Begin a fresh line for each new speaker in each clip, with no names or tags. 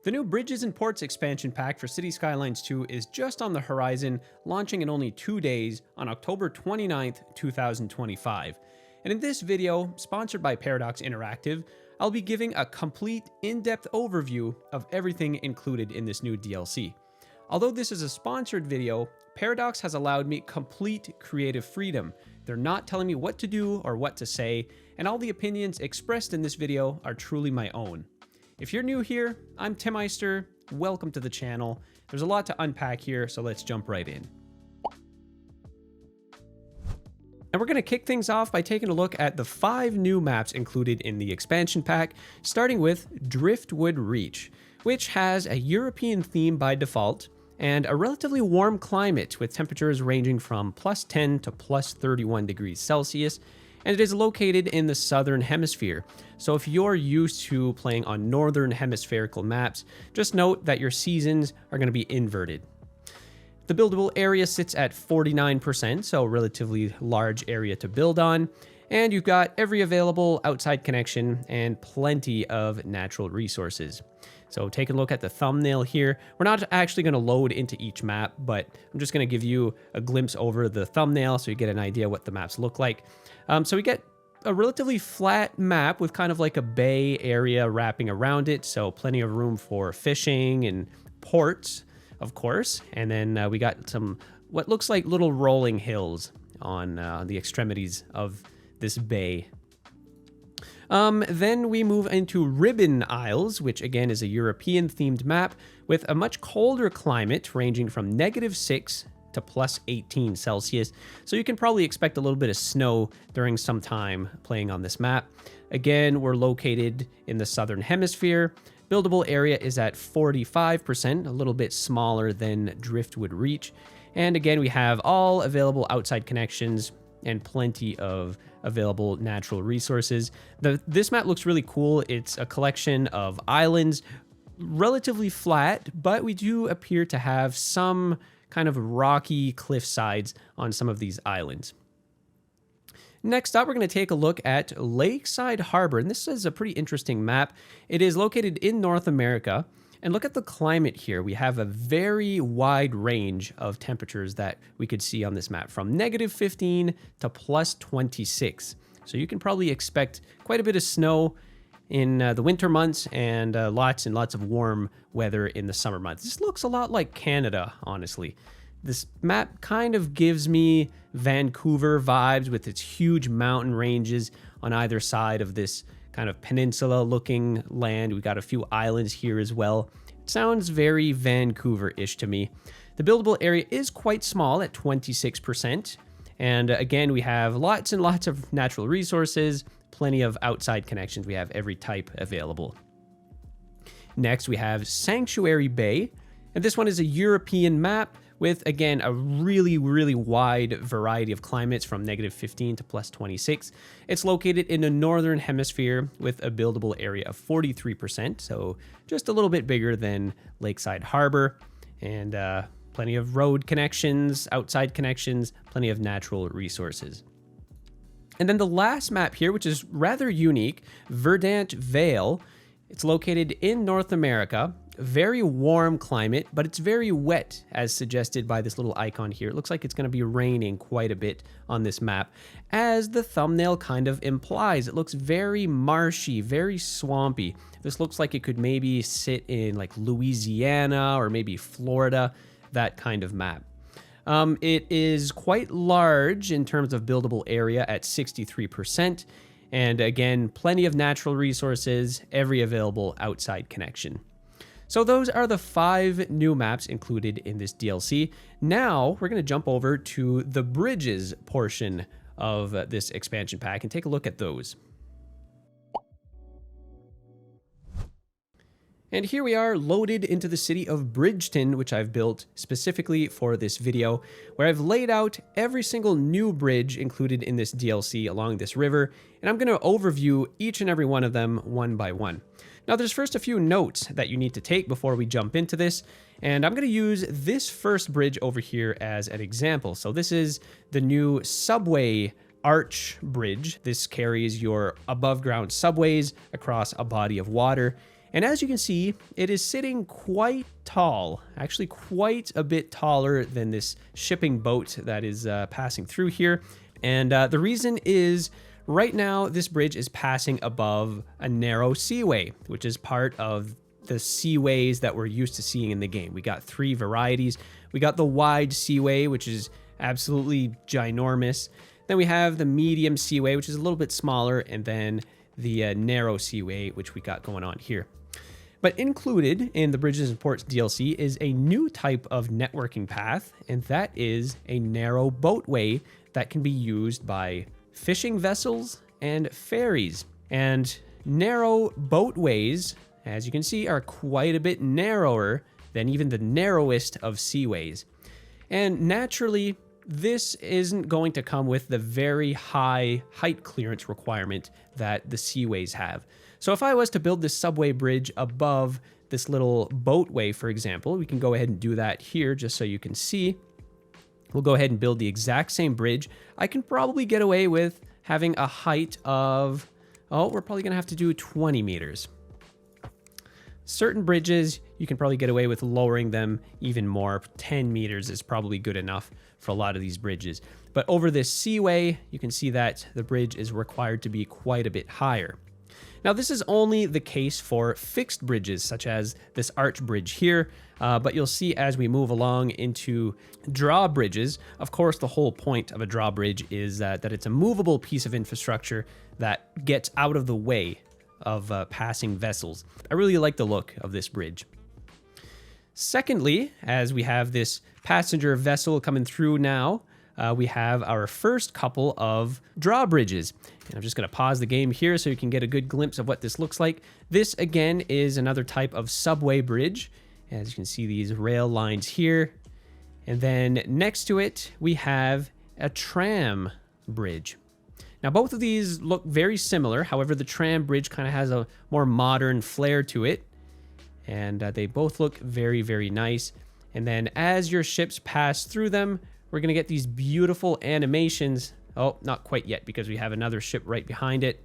The new Bridges and Ports expansion pack for City Skylines 2 is just on the horizon, launching in only 2 days on October 29th, 2025. And in this video, sponsored by Paradox Interactive, I'll be giving a complete, in-depth overview of everything included in this new DLC. Although this is a sponsored video, Paradox has allowed me complete creative freedom. They're not telling me what to do or what to say, and all the opinions expressed in this video are truly my own. If you're new here, I'm Tim Meister. Welcome to the channel. There's a lot to unpack here, so let's jump right in. And we're going to kick things off by taking a look at the 5 new maps included in the expansion pack, starting with Driftwood Reach, which has a European theme by default and a relatively warm climate with temperatures ranging from plus 10 to plus 31 degrees Celsius, and it is located in the southern hemisphere. So if you're used to playing on northern hemispherical maps, just note that your seasons are going to be inverted. The buildable area sits at 49%, so a relatively large area to build on, and you've got every available outside connection and plenty of natural resources. So take a look at the thumbnail here. We're not actually going to load into each map, but I'm just going to give you a glimpse over the thumbnail so you get an idea what the maps look like. So we get a relatively flat map with kind of like a bay area wrapping around it, so plenty of room for fishing and ports, of course. And then we got some what looks like little rolling hills on the extremities of this bay. Then we move into Ribbon Isles, which again is a European themed map with a much colder climate ranging from -6 to plus 18 Celsius. So you can probably expect a little bit of snow during some time playing on this map. Again, we're located in the southern hemisphere. Buildable area is at 45%, a little bit smaller than Driftwood Reach. And again, we have all available outside connections and plenty of available natural resources. This map looks really cool. It's a collection of islands, relatively flat, but we do appear to have some kind of rocky cliff sides on some of these islands. Next up, we're going to take a look at Lakeside Harbor, and this is a pretty interesting map. It is located in North America, and look at the climate here. We have a very wide range of temperatures that we could see on this map, from -15 to plus 26. So you can probably expect quite a bit of snow in the winter months and lots of warm weather in the summer months. This looks a lot like Canada, honestly. This map kind of gives me Vancouver vibes with its huge mountain ranges on either side of this kind of peninsula-looking land. We've got a few islands here as well. It sounds very Vancouver-ish to me. The buildable area is quite small at 26%. And again, we have lots and lots of natural resources, plenty of outside connections. We have every type available. Next, we have Sanctuary Bay. And this one is a European map with, again, a really wide variety of climates from -15 to plus 26. It's located in the northern hemisphere with a buildable area of 43%, so just a little bit bigger than Lakeside Harbor, and plenty of road connections, outside connections, plenty of natural resources. And then the last map here, which is rather unique, Verdant Vale. It's located in North America. Very warm climate, but it's very wet, as suggested by this little icon here. It looks like it's going to be raining quite a bit on this map, as the thumbnail kind of implies. It looks very marshy, very swampy. This looks like it could maybe sit in like Louisiana or maybe Florida, that kind of map. It is quite large in terms of buildable area at 63%. And again, plenty of natural resources, every available outside connection. So those are the 5 new maps included in this DLC. Now we're going to jump over to the bridges portion of this expansion pack and take a look at those. And here we are loaded into the city of Bridgeton, which I've built specifically for this video, where I've laid out every single new bridge included in this DLC along this river, and I'm going to overview each and every one of them one by one. Now, there's first a few notes that you need to take before we jump into this, and I'm going to use this first bridge over here as an example. So this is the new subway arch bridge. This carries your above ground subways across a body of water. And as you can see, it is sitting quite tall, actually quite a bit taller than this shipping boat that is passing through here. And the reason is right now this bridge is passing above a narrow seaway, which is part of the seaways that we're used to seeing in the game. We got 3 varieties. We got the wide seaway, which is absolutely ginormous. Then we have the medium seaway, which is a little bit smaller, and then the narrow seaway, which we got going on here. But included in the Bridges and Ports DLC is a new type of networking path, and that is a narrow boatway that can be used by fishing vessels and ferries. And narrow boatways, as you can see, are quite a bit narrower than even the narrowest of seaways. And naturally, this isn't going to come with the very high height clearance requirement that the seaways have. So if I was to build this subway bridge above this little boatway, for example, we can go ahead and do that here just so you can see. We'll go ahead and build the exact same bridge. I can probably get away with having a height of, we're probably gonna have to do 20 meters. Certain bridges, you can probably get away with lowering them even more. 10 meters is probably good enough for a lot of these bridges. But over this seaway, you can see that the bridge is required to be quite a bit higher. Now, this is only the case for fixed bridges, such as this arch bridge here, but you'll see as we move along into drawbridges, of course, the whole point of a drawbridge is that it's a movable piece of infrastructure that gets out of the way of passing vessels. I really like the look of this bridge. Secondly, as we have this passenger vessel coming through now, we have our first couple of drawbridges. And I'm just going to pause the game here so you can get a good glimpse of what this looks like. This, again, is another type of subway bridge. As you can see, these rail lines here. And then next to it, we have a tram bridge. Now, both of these look very similar. However, the tram bridge kind of has a more modern flair to it. And they both look very, very nice. And then as your ships pass through them, we're going to get these beautiful animations. Oh, not quite yet because we have another ship right behind it.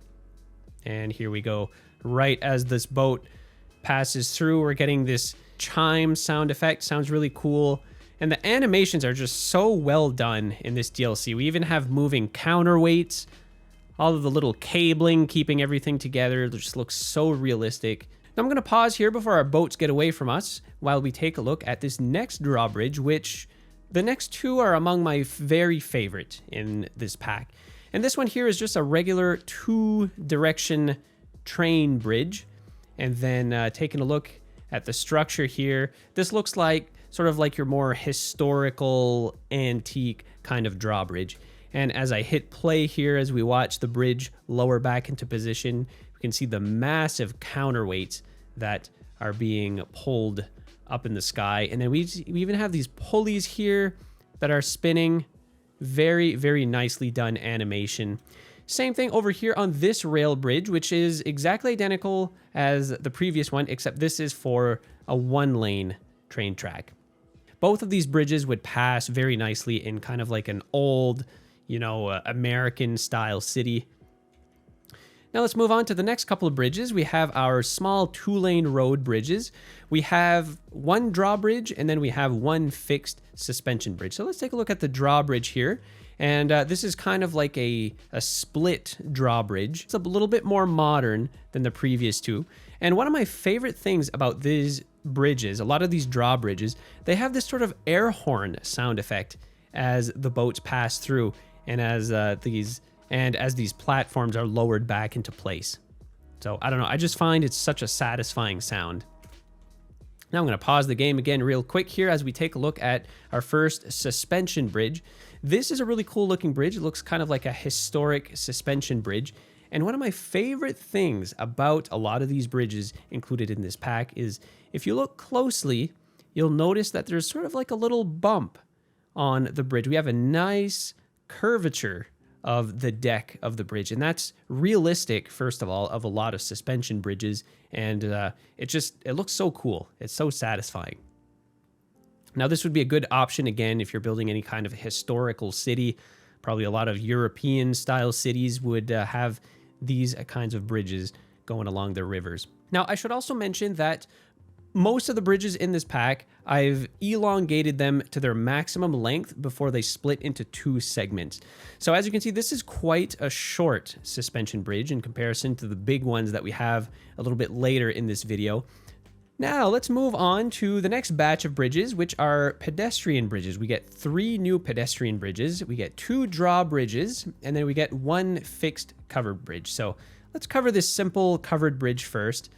And here we go. Right as this boat passes through, we're getting this chime sound effect. Sounds really cool. And the animations are just so well done in this DLC. We even have moving counterweights. All of the little cabling keeping everything together. It just looks so realistic. Now I'm going to pause here before our boats get away from us while we take a look at this next drawbridge, which the next two are among my very favorite in this pack. And this one here is just a regular 2-direction train bridge. And then taking a look at the structure here, this looks like sort of like your more historical, antique kind of drawbridge. And as I hit play here, as we watch the bridge lower back into position, we can see the massive counterweights that are being pulled up in the sky. And then we even have these pulleys here that are spinning. Very, very nicely done animation. Same thing over here on this rail bridge, which is exactly identical as the previous one, except this is for a 1-lane train track. Both of these bridges would pass very nicely in kind of like an old, American style city. Now let's move on to the next couple of bridges. We have our small 2-lane road bridges. We have one drawbridge and then we have one fixed suspension bridge. So let's take a look at the drawbridge here. And this is kind of like a split drawbridge. It's a little bit more modern than the previous two. And one of my favorite things about these bridges, a lot of these drawbridges, they have this sort of air horn sound effect as the boats pass through and as these platforms are lowered back into place. So I don't know, I just find it's such a satisfying sound. Now I'm going to pause the game again real quick here as we take a look at our first suspension bridge. This is a really cool looking bridge. It looks kind of like a historic suspension bridge. And one of my favorite things about a lot of these bridges included in this pack is if you look closely, you'll notice that there's sort of like a little bump on the bridge. We have a nice curvature of the deck of the bridge, and that's realistic, first of all, of a lot of suspension bridges, and it looks so cool. It's so satisfying. Now this would be a good option again if you're building any kind of historical city. Probably a lot of European style cities would have these kinds of bridges going along their rivers. Now, I should also mention that most of the bridges in this pack, I've elongated them to their maximum length before they split into 2 segments. So as you can see, this is quite a short suspension bridge in comparison to the big ones that we have a little bit later in this video. Now let's move on to the next batch of bridges, which are pedestrian bridges. We get 3 new pedestrian bridges, we get 2 drawbridges, and then we get 1 fixed covered bridge. So let's cover this simple covered bridge first.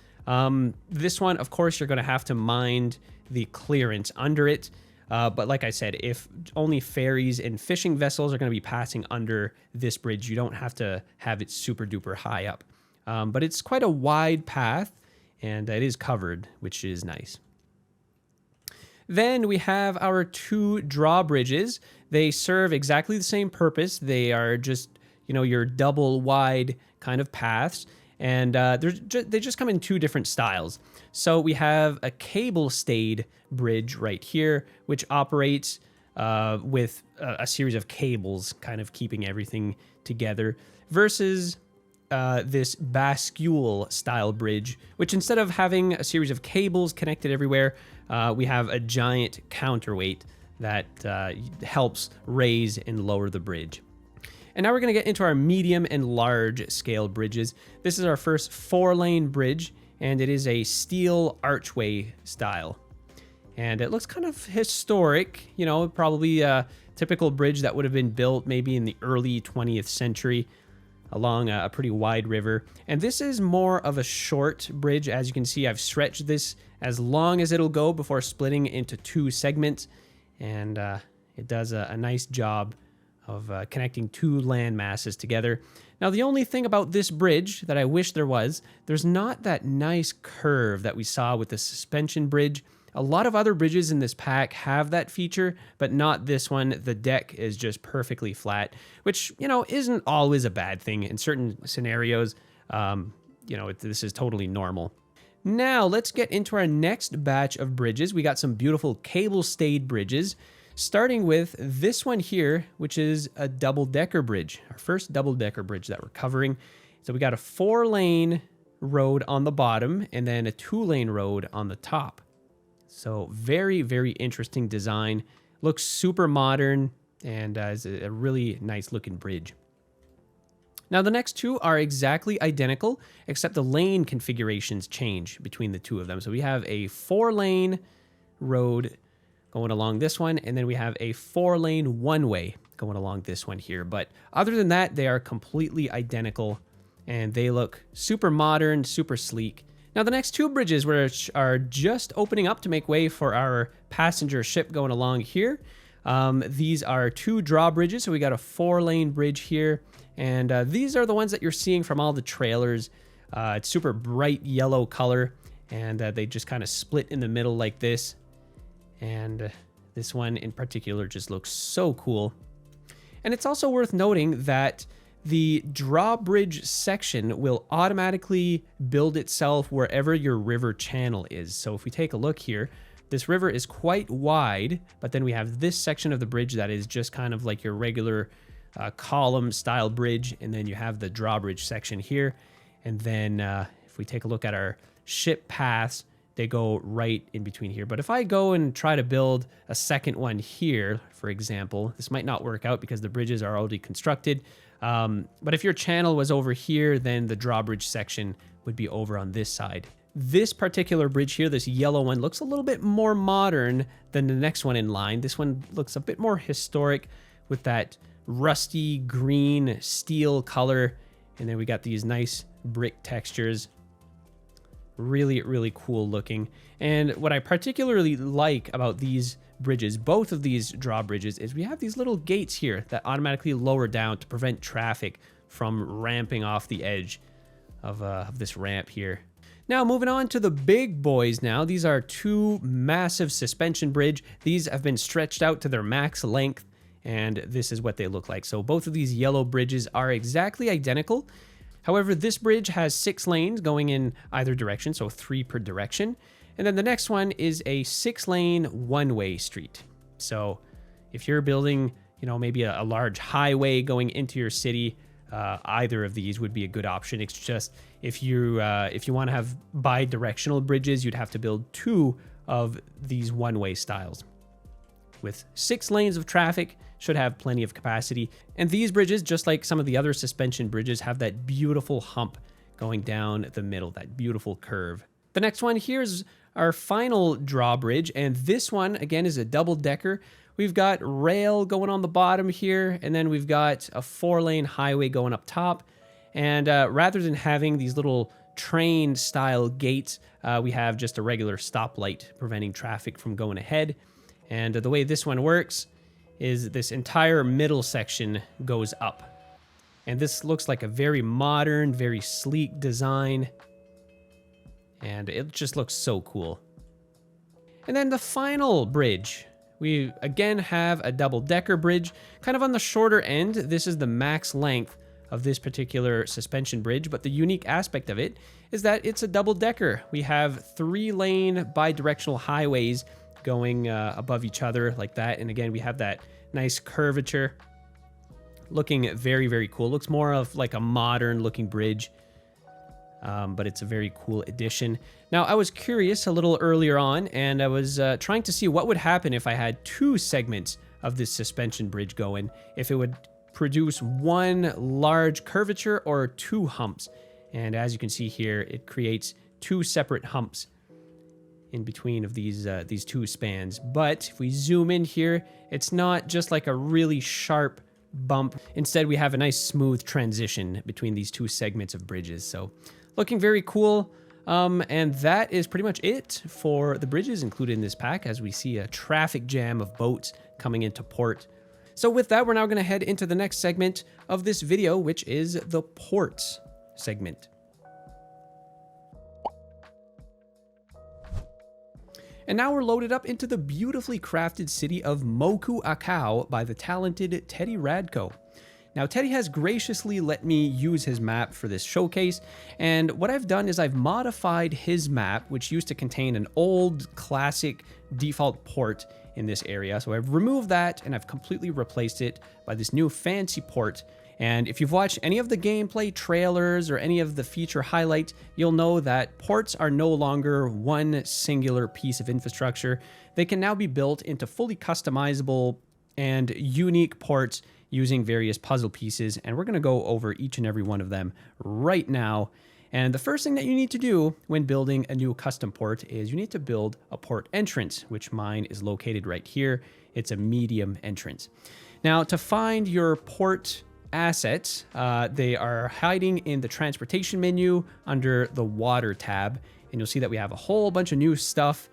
This one, of course, you're going to have to mind the clearance under it. But like I said, if only ferries and fishing vessels are going to be passing under this bridge, you don't have to have it super duper high up. But it's quite a wide path, and it is covered, which is nice. Then we have our 2 drawbridges. They serve exactly the same purpose. They are just, your double wide kind of paths. And they just come in 2 different styles. So we have a cable-stayed bridge right here, which operates with a series of cables kind of keeping everything together, versus this bascule-style bridge, which instead of having a series of cables connected everywhere, we have a giant counterweight that helps raise and lower the bridge. And now we're going to get into our medium and large scale bridges. This is our first 4-lane bridge, and it is a steel archway style. And it looks kind of historic, probably a typical bridge that would have been built maybe in the early 20th century along a pretty wide river. And this is more of a short bridge. As you can see, I've stretched this as long as it'll go before splitting into 2 segments. And it does a nice job of connecting 2 land masses together. Now, the only thing about this bridge that I wish there's not that nice curve that we saw with the suspension bridge. A lot of other bridges in this pack have that feature, but not this one. The deck is just perfectly flat, which, isn't always a bad thing. In certain scenarios, this is totally normal. Now, let's get into our next batch of bridges. We got some beautiful cable-stayed bridges, starting with this one here, which is a double-decker bridge, our first double-decker bridge that we're covering. So we got a 4-lane road on the bottom and then a 2-lane road on the top. So very, very interesting design. Looks super modern and is a really nice looking bridge. Now the next 2 are exactly identical, except the lane configurations change between the 2 of them. So we have a 4-lane road going along this one, and then we have a 4-lane one-way going along this one here. But other than that, they are completely identical, and they look super modern, super sleek. Now the next 2 bridges, which are just opening up to make way for our passenger ship going along here, these are 2 drawbridges. So we got a 4-lane bridge here, and these are the ones that you're seeing from all the trailers. It's super bright yellow color, and they just kind of split in the middle like this. And this one in particular just looks so cool. And it's also worth noting that the drawbridge section will automatically build itself wherever your river channel is. So if we take a look here, this river is quite wide, but then we have this section of the bridge that is just kind of like your regular column style bridge. And then you have the drawbridge section here. And then if we take a look at our ship paths, they go right in between here. But if I go and try to build a second one here, for example, this might not work out because the bridges are already constructed. But if your channel was over here, then the drawbridge section would be over on this side. This particular bridge here, this yellow one, looks a little bit more modern than the next one in line. This one looks a bit more historic with that rusty green steel color. And then we got these nice brick textures. Really, really cool looking. And what I particularly like about these bridges, both of these drawbridges, is we have these little gates here that automatically lower down to prevent traffic from ramping off the edge of this ramp here. Now moving on to the big boys now. These are 2 massive suspension bridge. These have been stretched out to their max length, and this is what they look like. So both of these yellow bridges are exactly identical. However, this bridge has 6 lanes going in either direction, so 3 per direction. And then the next one is a 6-lane one-way street. So if you're building, maybe a large highway going into your city, either of these would be a good option. It's just if you want to have bi-directional bridges, you'd have to build 2 of these one-way styles. With 6 lanes of traffic, should have plenty of capacity. And these bridges, just like some of the other suspension bridges, have that beautiful hump going down the middle, that beautiful curve. The next one here is our final drawbridge, and this one, again, is a double-decker. We've got rail going on the bottom here, and then we've got a 4-lane highway going up top. And rather than having these little train-style gates, we have just a regular stoplight preventing traffic from going ahead. And the way this one works is this entire middle section goes up. And this looks like a very modern, very sleek design. And it just looks so cool. And then the final bridge. We again have a double-decker bridge, kind of on the shorter end. This is the max length of this particular suspension bridge, but the unique aspect of it is that it's a double-decker. We have 3-lane bi-directional highways going above each other like that. And again, we have that nice curvature. Looking very, very cool. Looks more of like a modern looking bridge. But it's a very cool addition. Now, I was curious a little earlier on, and I was trying to see what would happen if I had 2 segments of this suspension bridge going, if it would produce 1 large curvature or 2 humps. And as you can see here, it creates 2 separate humps in between of these 2 spans. But if we zoom in here, it's not just like a really sharp bump. Instead, we have a nice smooth transition between these 2 segments of bridges. So looking very cool. And that is pretty much it for the bridges included in this pack, as we see a traffic jam of boats coming into port. So with that, we're now going to head into the next segment of this video, which is the ports segment. And now we're loaded up into the beautifully crafted city of Moku Akau by the talented Teddy Radko. Now, Teddy has graciously let me use his map for this showcase, and what I've done is I've modified his map, which used to contain an old classic default port in this area. So I've removed that and I've completely replaced it by this new fancy port. And if you've watched any of the gameplay trailers or any of the feature highlights, you'll know that ports are no longer one singular piece of infrastructure. They can now be built into fully customizable and unique ports using various puzzle pieces. And we're going to go over each and every one of them right now. And the first thing that you need to do when building a new custom port is you need to build a port entrance, which mine is located right here. It's a medium entrance. Now, to find your port assets, they are hiding in the transportation menu under the water tab, and you'll see that we have a whole bunch of new stuff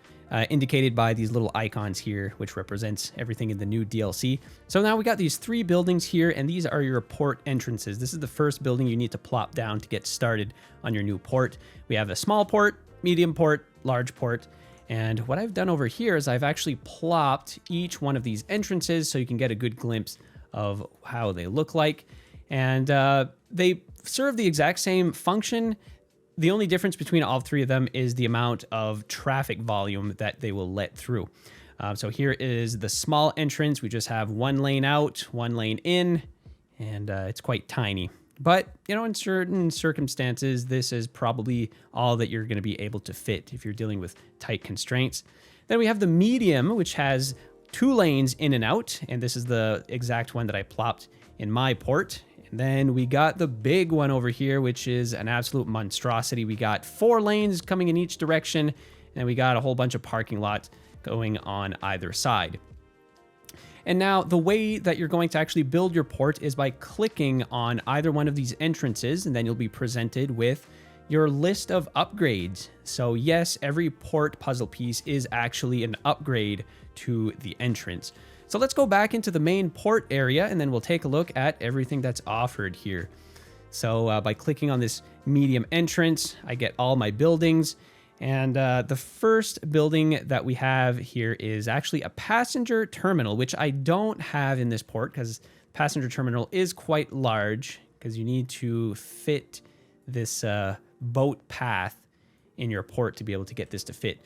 indicated by these little icons here, which represents everything in the new DLC. So now we got these 3 buildings here, and these are your port entrances. This is the first building you need to plop down to get started on your new port. We have a small port, medium port, large port. And what I've done over here is I've actually plopped each one of these entrances so you can get a good glimpse of how they look like. And they serve the exact same function. The only difference between all 3 of them is the amount of traffic volume that they will let through. So here is the small entrance. We just have 1 lane out, 1 lane in, and it's quite tiny. But, you know, in certain circumstances, this is probably all that you're going to be able to fit if you're dealing with tight constraints. Then we have the medium, which has 2 lanes in and out, and this is the exact one that I plopped in my port. And then we got the big one over here, which is an absolute monstrosity. We got 4 lanes coming in each direction, and we got a whole bunch of parking lots going on either side. And now the way that you're going to actually build your port is by clicking on either one of these entrances, and then you'll be presented with your list of upgrades. So yes, every port puzzle piece is actually an upgrade to the entrance. So let's go back into the main port area, and then we'll take a look at everything that's offered here. So by clicking on this medium entrance, I get all my buildings. And the first building that we have here is actually a passenger terminal, which I don't have in this port because passenger terminal is quite large because you need to fit this boat path in your port to be able to get this to fit.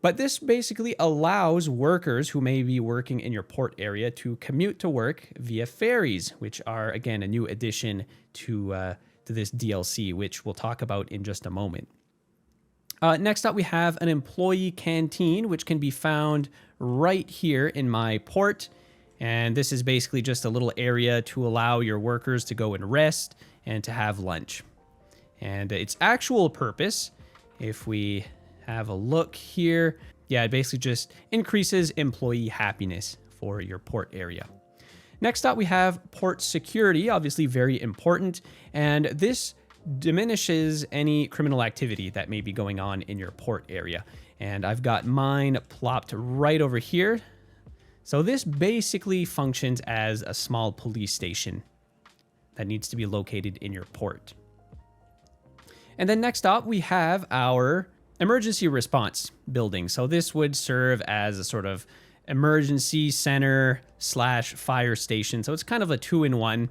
But this basically allows workers who may be working in your port area to commute to work via ferries, which are, again, a new addition to this DLC, which we'll talk about in just a moment. Next up, we have an employee canteen, which can be found right here in my port. And this is basically just a little area to allow your workers to go and rest and to have lunch. And its actual purpose, if we have a look here, yeah, it basically just increases employee happiness for your port area. Next up, we have port security, obviously very important. And this diminishes any criminal activity that may be going on in your port area. And I've got mine plopped right over here. So this basically functions as a small police station that needs to be located in your port. And then next up, we have our emergency response building. So this would serve as a sort of emergency center / fire station. So it's kind of a 2-in-1.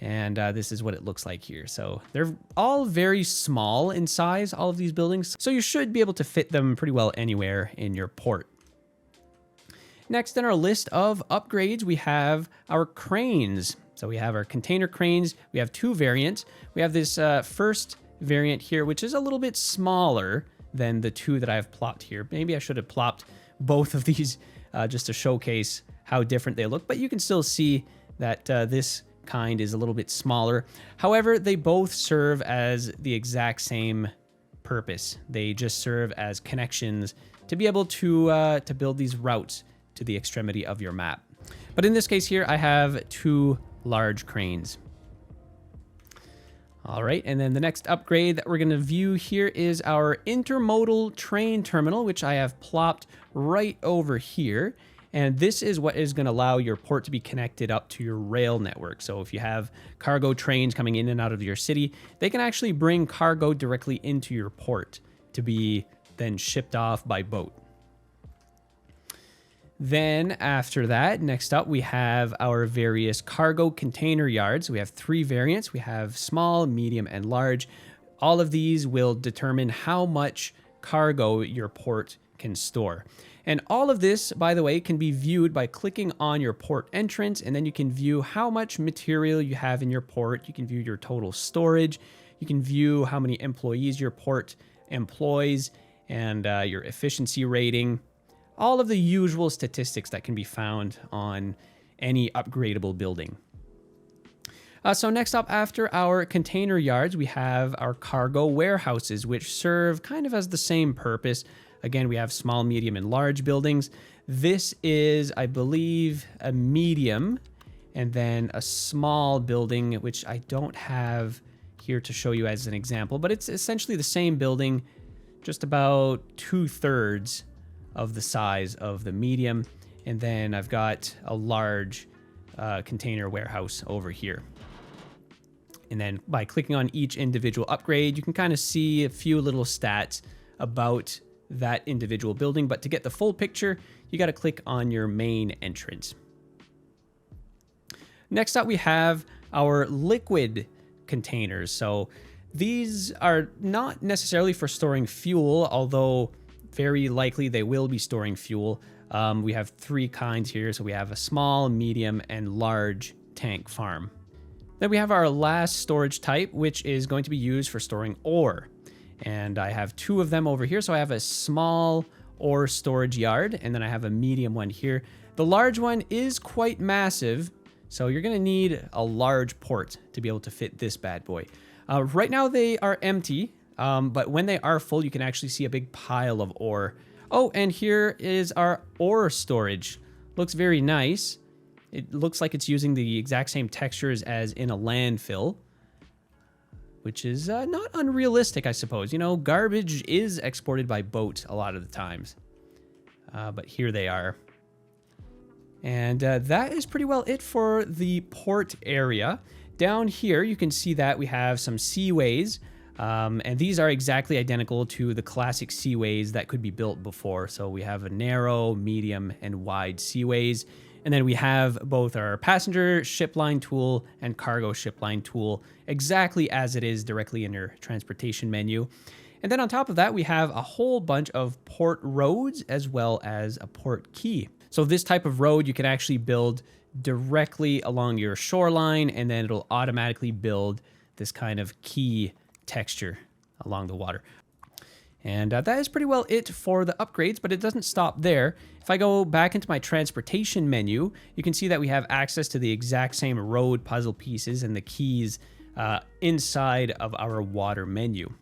And this is what it looks like here. So they're all very small in size, all of these buildings. So you should be able to fit them pretty well anywhere in your port. Next in our list of upgrades, we have our cranes. So we have our container cranes. We have 2 variants. We have this first variant here, which is a little bit smaller than the 2 that I've plopped here. Maybe I should have plopped both of these just to showcase how different they look, but you can still see that this kind is a little bit smaller. However, they both serve as the exact same purpose. They just serve as connections to be able to build these routes to the extremity of your map. But in this case here, I have 2 large cranes. All right, and then the next upgrade that we're going to view here is our intermodal train terminal, which I have plopped right over here. And this is what is going to allow your port to be connected up to your rail network. So if you have cargo trains coming in and out of your city, they can actually bring cargo directly into your port to be then shipped off by boat. Then after that, next up, we have our various cargo container yards. We have 3 variants. We have small, medium, and large. All of these will determine how much cargo your port can store. And all of this, by the way, can be viewed by clicking on your port entrance, and then you can view how much material you have in your port. You can view your total storage. You can view how many employees your port employs and your efficiency rating. All of the usual statistics that can be found on any upgradable building. So next up, after our container yards, we have our cargo warehouses, which serve kind of as the same purpose. Again, we have small, medium, and large buildings. This is, I believe, a medium, and then a small building, which I don't have here to show you as an example, but it's essentially the same building, just about 2/3 of the size of the medium. And then I've got a large container warehouse over here. And then by clicking on each individual upgrade, you can kind of see a few little stats about that individual building. But to get the full picture, you got to click on your main entrance. Next up, we have our liquid containers. So these are not necessarily for storing fuel, although very likely they will be storing fuel. We have 3 kinds here. So we have a small, medium, and large tank farm. Then we have our last storage type, which is going to be used for storing ore. And I have 2 of them over here. So I have a small ore storage yard, and then I have a medium one here. The large one is quite massive, so you're going to need a large port to be able to fit this bad boy. Right now they are empty, but when they are full, you can actually see a big pile of ore. Oh, and here is our ore storage. Looks very nice. It looks like it's using the exact same textures as in a landfill, which is not unrealistic, I suppose. You know, garbage is exported by boat a lot of the times, but here they are. And that is pretty well it for the port area. Down here, you can see that we have some seaways, and these are exactly identical to the classic seaways that could be built before. So we have a narrow, medium, and wide seaways. And then we have both our passenger ship line tool and cargo ship line tool, exactly as it is directly in your transportation menu. And then on top of that, we have a whole bunch of port roads as well as a port quay. So this type of road you can actually build directly along your shoreline, and then it'll automatically build this kind of quay texture along the water. And that is pretty well it for the upgrades, but it doesn't stop there. If I go back into my transportation menu, you can see that we have access to the exact same road puzzle pieces and the keys inside of our water menu.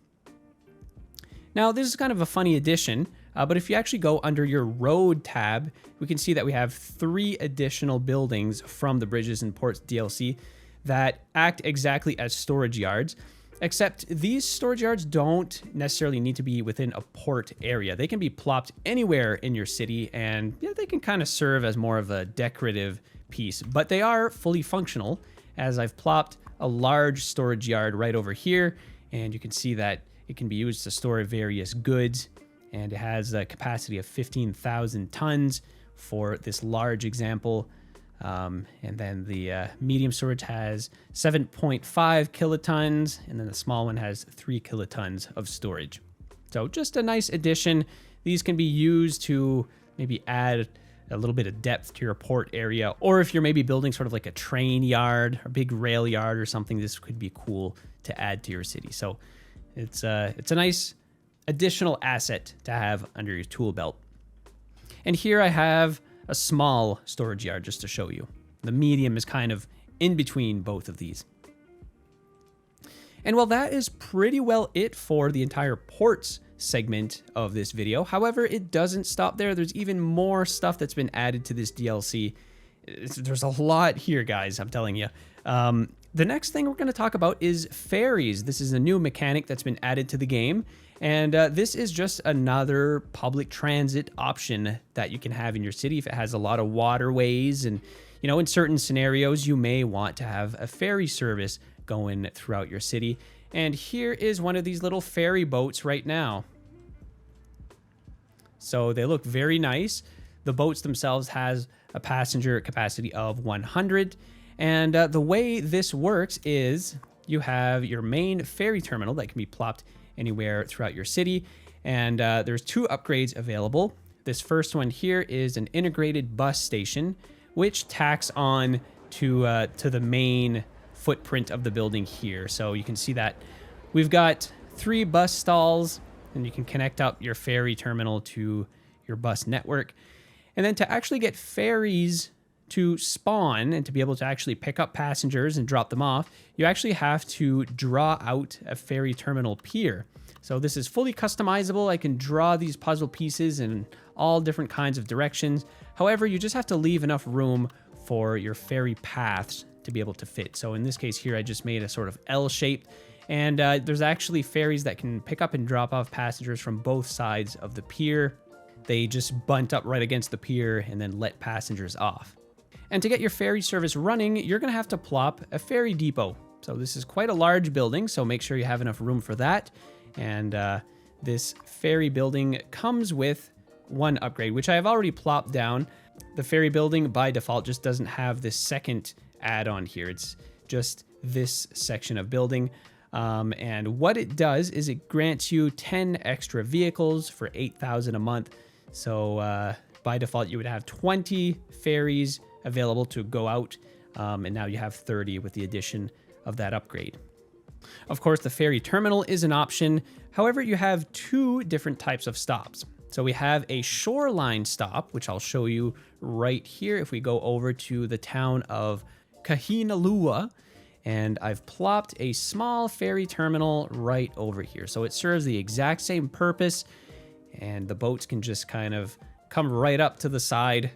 Now, this is kind of a funny addition, but if you actually go under your road tab, we can see that we have 3 additional buildings from the Bridges and Ports DLC that act exactly as storage yards. Except these storage yards don't necessarily need to be within a port area. They can be plopped anywhere in your city, and yeah, they can kind of serve as more of a decorative piece. But they are fully functional, as I've plopped a large storage yard right over here, and you can see that it can be used to store various goods, and it has a capacity of 15,000 tons for this large example. And then the medium storage has 7.5 kilotons, and then the small one has 3 kilotons of storage. So just a nice addition. These can be used to maybe add a little bit of depth to your port area, or if you're maybe building sort of like a train yard, a big rail yard or something, this could be cool to add to your city. So it's a nice additional asset to have under your tool belt. And here I have a small storage yard just to show you. The medium is kind of in between both of these. And well, that is pretty well it for the entire ports segment of this video. However, it doesn't stop there. There's even more stuff that's been added to this DLC. There's a lot here, guys, I'm telling you. The next thing we're going to talk about is ferries. This is a new mechanic that's been added to the game. And this is just another public transit option that you can have in your city if it has a lot of waterways. And, you know, in certain scenarios, you may want to have a ferry service going throughout your city. And here is one of these little ferry boats right now. So they look very nice. The boats themselves has a passenger capacity of 100. And the way this works is you have your main ferry terminal that can be plopped anywhere throughout your city. And there's 2 upgrades available. This first one here is an integrated bus station, which tacks on to the main footprint of the building here. So you can see that we've got 3 bus stalls, and you can connect up your ferry terminal to your bus network. And then to actually get ferries to spawn and to be able to actually pick up passengers and drop them off, you actually have to draw out a ferry terminal pier. So this is fully customizable. I can draw these puzzle pieces in all different kinds of directions. However, you just have to leave enough room for your ferry paths to be able to fit. So in this case here, I just made a sort of L shape, and there's actually ferries that can pick up and drop off passengers from both sides of the pier. They just bunt up right against the pier and then let passengers off. And to get your ferry service running, you're going to have to plop a ferry depot. So this is quite a large building, so make sure you have enough room for that. And this ferry building comes with 1 upgrade, which I have already plopped down. The ferry building by default just doesn't have this second add-on here. It's just this section of building. And what it does is it grants you 10 extra vehicles for 8,000 a month. So by default, you would have 20 ferries available to go out, and now you have 30 with the addition of that upgrade. Of course, the ferry terminal is an option. However, you have 2 different types of stops. So we have a shoreline stop, which I'll show you right here if we go over to the town of Kahinalua, and I've plopped a small ferry terminal right over here. So it serves the exact same purpose, and the boats can just kind of come right up to the side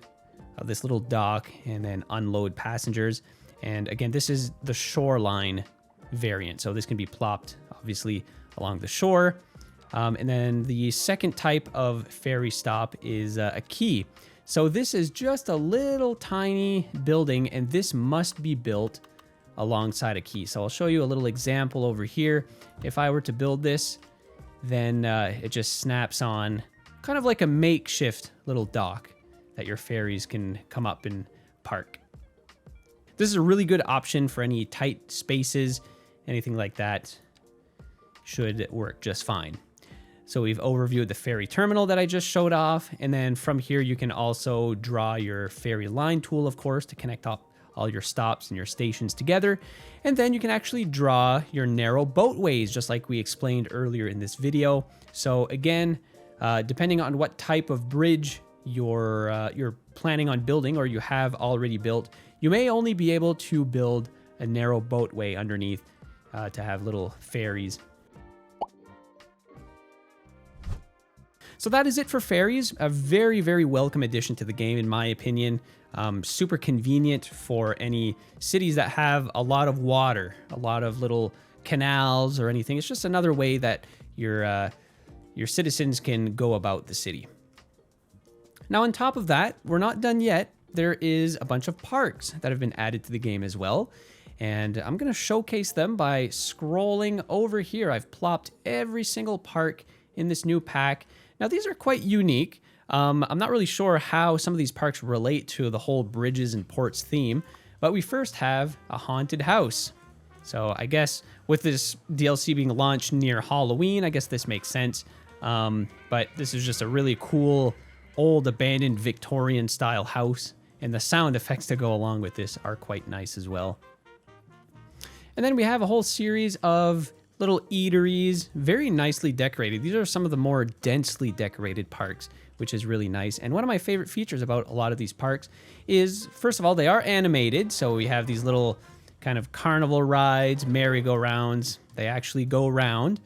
of this little dock and then unload passengers. And again, this is the shoreline variant, so this can be plopped obviously along the shore. And then the second type of ferry stop is a quay. So this is just a little tiny building, and this must be built alongside a quay. So I'll show you a little example over here. If I were to build this, then it just snaps on kind of like a makeshift little dock that your ferries can come up and park. This is a really good option for any tight spaces, anything like that should work just fine. So we've overviewed the ferry terminal that I just showed off. And then from here, you can also draw your ferry line tool, of course, to connect up all your stops and your stations together. And then you can actually draw your narrow boatways, just like we explained earlier in this video. So again, depending on what type of bridge you're planning on building or you have already built, you may only be able to build a narrow boatway underneath to have little ferries. So that is it for ferries. A very, very welcome addition to the game, in my opinion. Super convenient for any cities that have a lot of water, a lot of little canals or anything. It's just another way that your citizens can go about the city. Now, on top of that, we're not done yet. There is a bunch of parks that have been added to the game as well. And I'm going to showcase them by scrolling over here. I've plopped every single park in this new pack. Now, these are quite unique. I'm not really sure how some of these parks relate to the whole bridges and ports theme, but we first have a haunted house. So I guess with this DLC being launched near Halloween, I guess this makes sense. But this is just a really cool, old, abandoned Victorian style house, and the sound effects that go along with this are quite nice as well. And then we have a whole series of little eateries, very nicely decorated. These are some of the more densely decorated parks, which is really nice. And one of my favorite features about a lot of these parks is, first of all, they are animated. So we have these little kind of carnival rides, merry-go-rounds. They actually go around.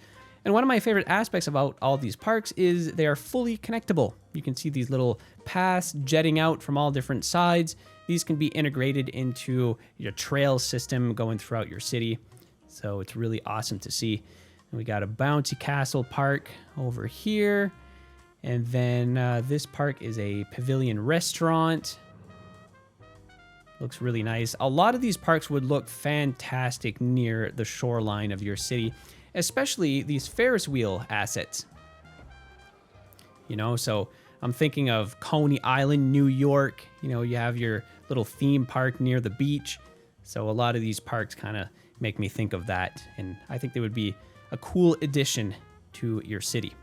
And one of my favorite aspects about all of these parks is they are fully connectable. You can see these little paths jetting out from all different sides. These can be integrated into your trail system going throughout your city. So it's really awesome to see. And we got a bouncy castle park over here. And then this park is a pavilion restaurant. Looks really nice. A lot of these parks would look fantastic near the shoreline of your city, especially these Ferris wheel assets. You know, so I'm thinking of Coney Island, New York. You know, you have your little theme park near the beach. So a lot of these parks kind of make me think of that, and I think they would be a cool addition to your city.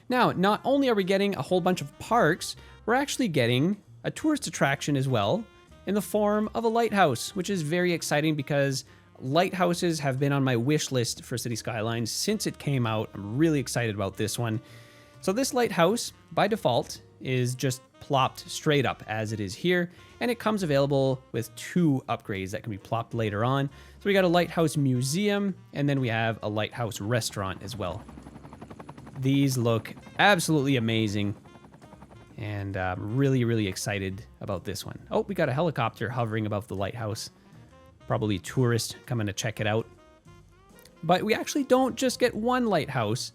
Now, not only are we getting a whole bunch of parks, we're actually getting a tourist attraction as well in the form of a lighthouse, which is very exciting because lighthouses have been on my wish list for City Skylines since it came out. I'm really excited about this one. So this lighthouse, by default, is just plopped straight up as it is here, and it comes available with 2 upgrades that can be plopped later on. So we got a lighthouse museum, and then we have a lighthouse restaurant as well. These look absolutely amazing, and I'm really, really excited about this one. Oh, we got a helicopter hovering above the lighthouse. Probably tourists coming to check it out. But we actually don't just get 1 lighthouse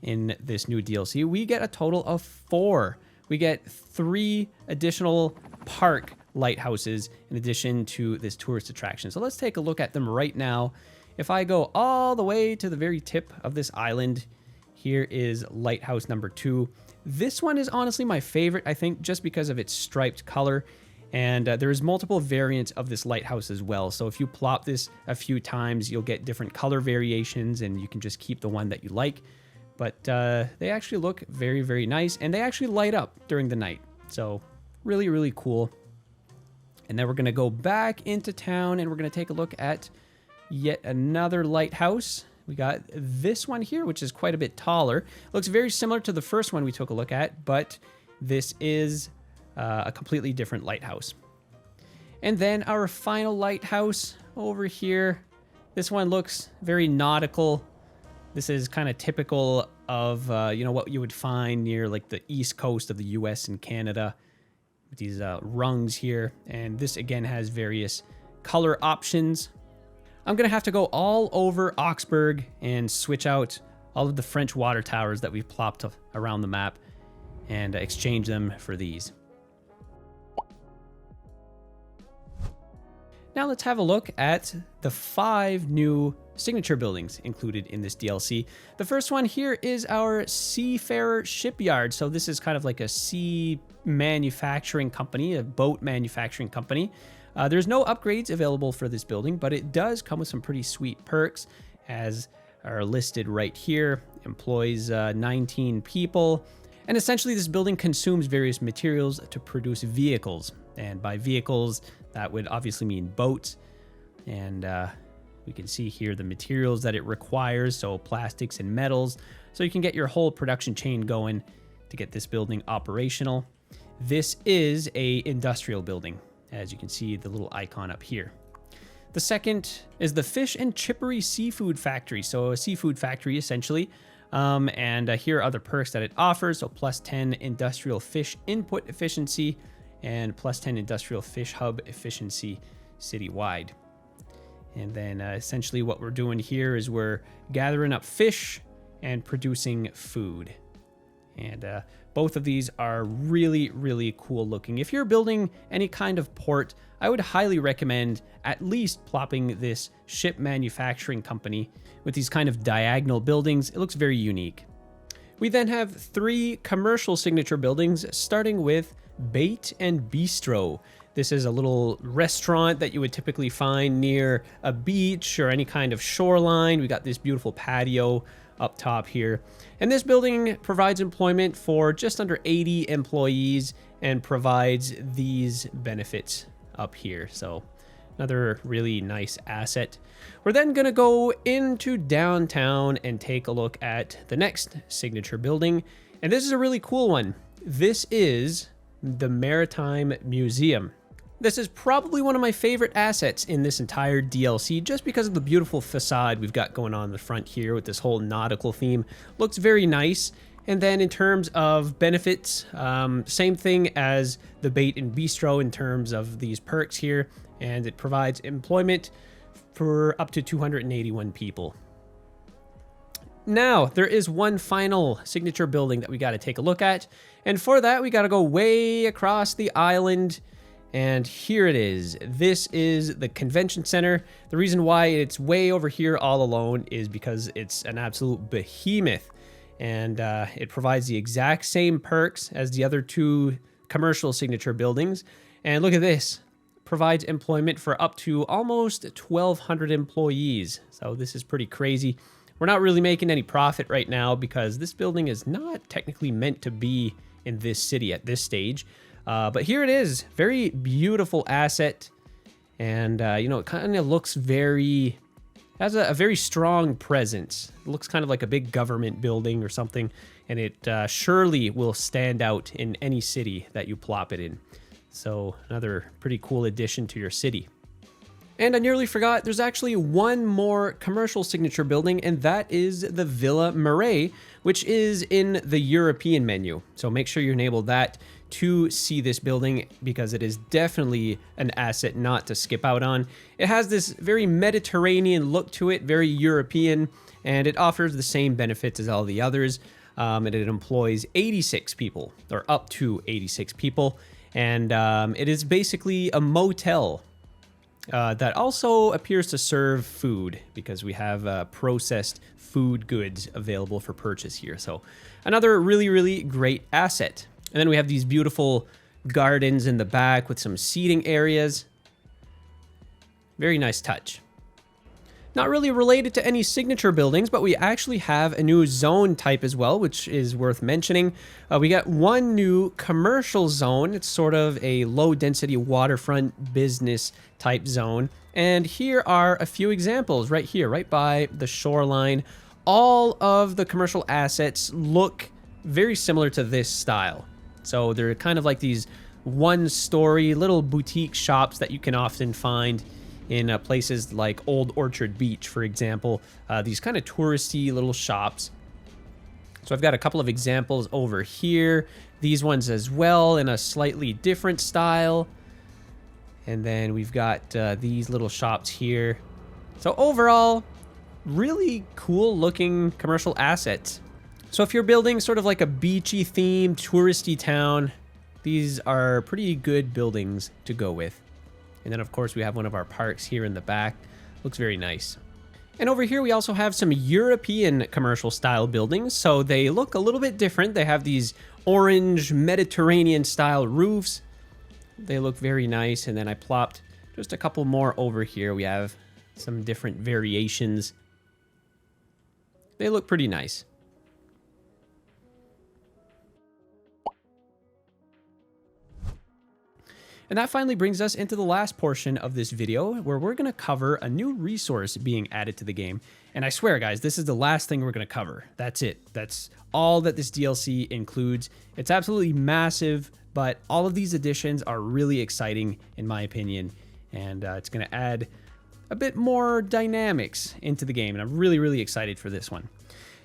in this new DLC. We get a total of 4. We get 3 additional park lighthouses in addition to this tourist attraction. So let's take a look at them right now. If I go all the way to the very tip of this island, here is lighthouse number 2. This one is honestly my favorite, I think, just because of its striped color. And there's multiple variants of this lighthouse as well. So if you plop this a few times, you'll get different color variations, and you can just keep the one that you like. But they actually look very, very nice, and they actually light up during the night. So really, really cool. And then we're going to go back into town, and we're going to take a look at yet another lighthouse. We got this one here, which is quite a bit taller. Looks very similar to the first one we took a look at, but this is a completely different lighthouse. And then our final lighthouse over here. This one looks very nautical. This is kind of typical of, you know, what you would find near like the east coast of the US and Canada. With these rungs here. And this again has various color options. I'm going to have to go all over Augsburg and switch out all of the French water towers that we've plopped around the map and exchange them for these. Now let's have a look at the 5 new signature buildings included in this DLC. The first one here is our Seafarer Shipyard. So this is kind of like a sea manufacturing company, a boat manufacturing company. There's no upgrades available for this building, but it does come with some pretty sweet perks, as are listed right here. employs 19 people. And essentially this building consumes various materials to produce vehicles. And by vehicles, that would obviously mean boats. And we can see here the materials that it requires, so plastics and metals. So you can get your whole production chain going to get this building operational. This is a industrial building, as you can see the little icon up here. The second is the Fish and Chippery Seafood Factory. So a seafood factory essentially. And here are other perks that it offers. So plus 10 industrial fish input efficiency and plus 10 industrial fish hub efficiency citywide. And then essentially what we're doing here is we're gathering up fish and producing food. And both of these are really, really cool looking. If you're building any kind of port, I would highly recommend at least plopping this ship manufacturing company with these kind of diagonal buildings. It looks very unique. We then have 3 commercial signature buildings, starting with Bait and Bistro. This is a little restaurant that you would typically find near a beach or any kind of shoreline. We got this beautiful patio up top here. And this building provides employment for just under 80 employees and provides these benefits up here. So another really nice asset. We're then going to go into downtown and take a look at the next signature building. And this is a really cool one. This is the Maritime Museum. This is probably one of my favorite assets in this entire DLC, just because of the beautiful facade we've got going on in the front here with this whole nautical theme. Looks very nice. And then in terms of benefits, same thing as the Bait and Bistro in terms of these perks here. And it provides employment for up to 281 people. Now, there is one final signature building that we got to take a look at. And for that, we got to go way across the island. And here it is. This is the convention center. The reason why it's way over here all alone is because it's an absolute behemoth. And it provides the exact same perks as the other 2 commercial signature buildings. And look at this. Provides employment for up to almost 1,200 employees. So this is pretty crazy. We're not really making any profit right now because this building is not technically meant to be in this city at this stage. But here it is. Very beautiful asset. And, you know, it kind of looks has a very strong presence. It looks kind of like a big government building or something. And it surely will stand out in any city that you plop it in. So another pretty cool addition to your city. And I nearly forgot, there's actually one more commercial signature building, and that is the Villa Marais, which is in the European menu. So make sure you enable that to see this building because it is definitely an asset not to skip out on. It has this very Mediterranean look to it, very European, and it offers the same benefits as all the others. And it employs 86 people, or up to 86 people. And it is basically a motel that also appears to serve food because we have processed food goods available for purchase here. So another really, really great asset. And then we have these beautiful gardens in the back with some seating areas. Very nice touch. Not really related to any signature buildings, but we actually have a new zone type as well, which is worth mentioning. We got one new commercial zone. It's sort of a low density waterfront business type zone. And here are a few examples right here, right by the shoreline. All of the commercial assets look very similar to this style. So they're kind of like these one-story little boutique shops that you can often find in places like Old Orchard Beach, for example. These kind of touristy little shops. So I've got a couple of examples over here. These ones as well in a slightly different style. And then we've got these little shops here. So overall, really cool looking commercial assets. So if you're building sort of like a beachy themed touristy town, these are pretty good buildings to go with. And then of course we have one of our parks here in the back. Looks very nice. And over here we also have some European commercial style buildings. So they look a little bit different. They have these orange Mediterranean style roofs. They look very nice. And then I plopped just a couple more over here. We have some different variations. They look pretty nice. And that finally brings us into the last portion of this video, where we're going to cover a new resource being added to the game. And I swear, guys, this is the last thing we're going to cover. That's it. That's all that this DLC includes. It's absolutely massive, but all of these additions are really exciting, in my opinion. And it's going to add a bit more dynamics into the game. And I'm really, really excited for this one.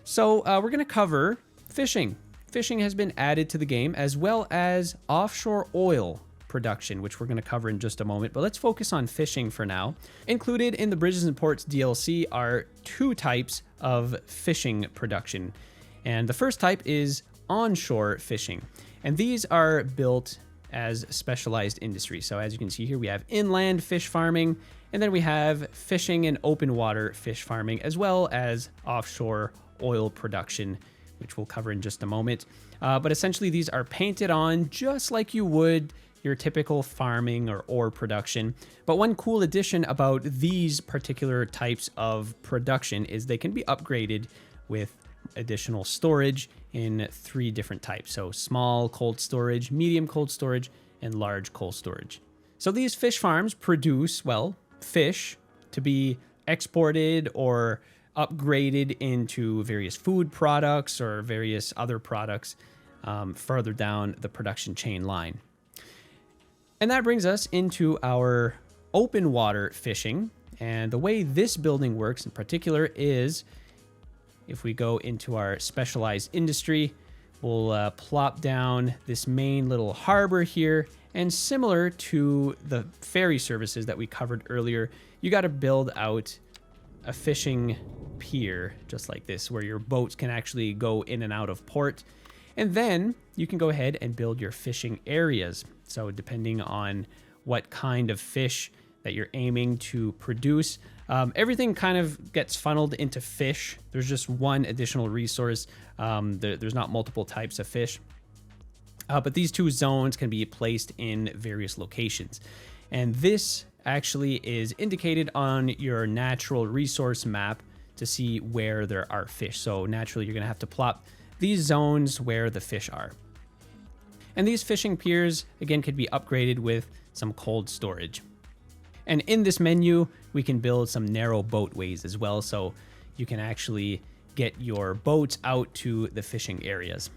So we're going to cover fishing. Fishing has been added to the game, as well as offshore oil production, which we're going to cover in just a moment, but let's focus on fishing for now. Included in the Bridges and Ports DLC are two types of fishing production. And the first type is onshore fishing. And these are built as specialized industry. So as you can see here, we have inland fish farming, and then we have fishing and open water fish farming, as well as offshore oil production, which we'll cover in just a moment. But essentially these are painted on just like you would your typical farming or ore production. But one cool addition about these particular types of production is they can be upgraded with additional storage in 3 different types. So small cold storage, medium cold storage, and large cold storage. So these fish farms produce, well, fish to be exported or upgraded into various food products or various other products further down the production chain line. And that brings us into our open water fishing. And the way this building works in particular is, if we go into our specialized industry, we'll plop down this main little harbor here. And similar to the ferry services that we covered earlier, you got to build out a fishing pier just like this, where your boats can actually go in and out of port. And then you can go ahead and build your fishing areas. So depending on what kind of fish that you're aiming to produce, everything kind of gets funneled into fish. There's just one additional resource. There's not multiple types of fish. But these 2 zones can be placed in various locations. And this actually is indicated on your natural resource map to see where there are fish. So naturally, you're going to have to plop these zones where the fish are. And these fishing piers, again, could be upgraded with some cold storage. And in this menu, we can build some narrow boatways as well, so you can actually get your boats out to the fishing areas.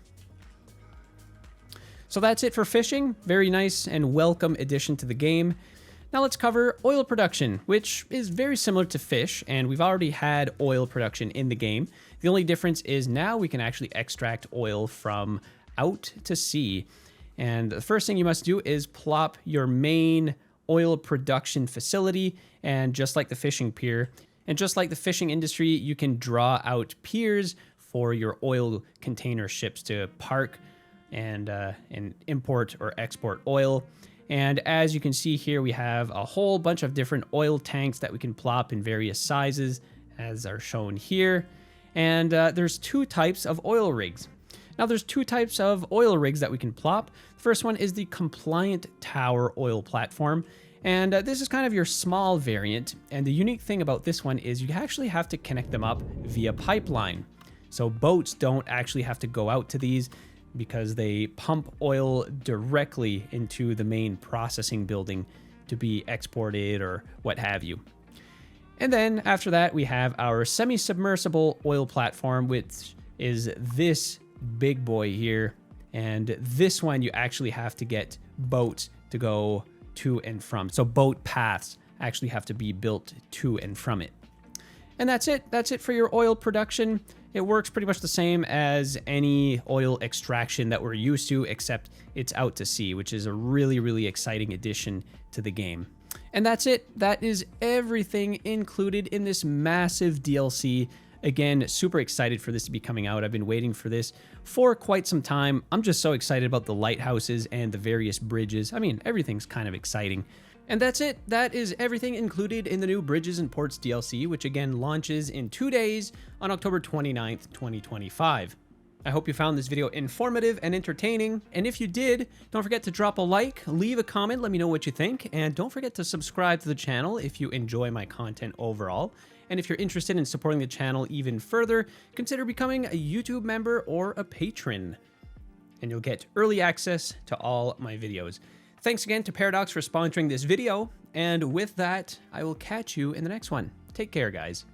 So that's it for fishing. Very nice and welcome addition to the game. Now let's cover oil production, which is very similar to fish, and we've already had oil production in the game. The only difference is now we can actually extract oil from out to sea. And the first thing you must do is plop your main oil production facility, and just like the fishing pier, and just like the fishing industry, you can draw out piers for your oil container ships to park and import or export oil. And as you can see here, we have a whole bunch of different oil tanks that we can plop in various sizes, as are shown here. And there's 2 types of oil rigs. Now there's 2 types of oil rigs that we can plop. The first one is the compliant tower oil platform. And this is kind of your small variant. And the unique thing about this one is you actually have to connect them up via pipeline. So boats don't actually have to go out to these, because they pump oil directly into the main processing building to be exported or what have you. And then after that, we have our semi-submersible oil platform, which is this big boy here. And this one, you actually have to get boats to go to and from. So boat paths actually have to be built to and from it. And that's it. That's it for your oil production. It works pretty much the same as any oil extraction that we're used to, except it's out to sea, which is a really, really exciting addition to the game. And that's it. That is everything included in this massive DLC. Again, super excited for this to be coming out. I've been waiting for this for quite some time. I'm just so excited about the lighthouses and the various bridges. I mean, everything's kind of exciting. And that's it. That is everything included in the new Bridges and Ports DLC, which again launches in 2 days on October 29th, 2025. I hope you found this video informative and entertaining. And if you did, don't forget to drop a like, leave a comment, let me know what you think. And don't forget to subscribe to the channel if you enjoy my content overall. And if you're interested in supporting the channel even further, consider becoming a YouTube member or a patron, and you'll get early access to all my videos. Thanks again to Paradox for sponsoring this video, and with that, I will catch you in the next one. Take care, guys.